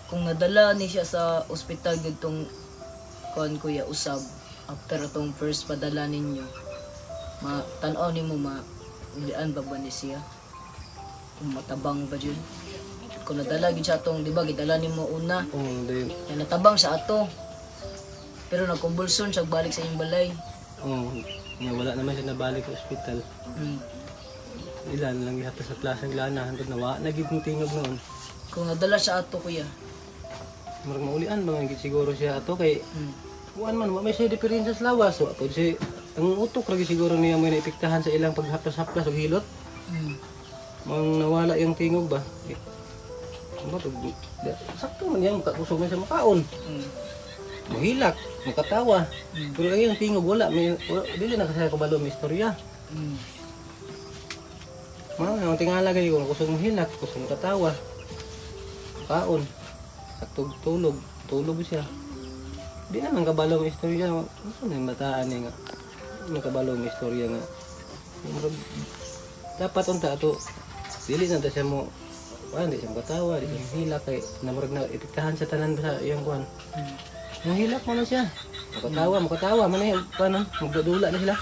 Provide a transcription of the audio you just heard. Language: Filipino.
kung nadala ni siya sa ospital gitong kuan kuya usab after atong first padala ninyo, tan-aw nimo ulian ba ni siya? Kung matabang ba yun? Kung nadala gid siya atong, di ba, gidala nimo una, Di. kaya natabang sa ato. Pero nagkumbulsyon siya balik sa inyong balay. Nga wala naman siya nabalik sa ospital. Hmm. Ilan lang yata sa klaseng lana, hanggang nawa, naging tingog noon. Kung nadala siya ato kuya. Marang maulian ba nga siguro siya ato kay Hmm. kuan man may siya diferensya sa lawas. So ato si ang utok lagi siguro niya may naipiktahan sa ilang paghaplas-haplas o hilot. Hmm. Mang nawala yung tingog ba? Ano to? Sakto man yan, makakusog na siya makaon. Hmm. Mahilak, makatawa. Hmm. Pero yung tingog wala, dili na kasi kabalo may istorya. Hmm. Ang tingala kayo kung kusog mahilak, kusog makatawa. Kaon. Sakto tulog siya. Di naman kabalo may istorya. Ano na yung bataan niya nga? May kabalo may istorya nga. Dapat unta ato dili na ta siya mo di siya makatawa, di siya hilak kay namurag na ipiktahan sa tanan sa iyang kuan. Nahilak mo na siya. Makatawa man na yung paano, magdudula na sila.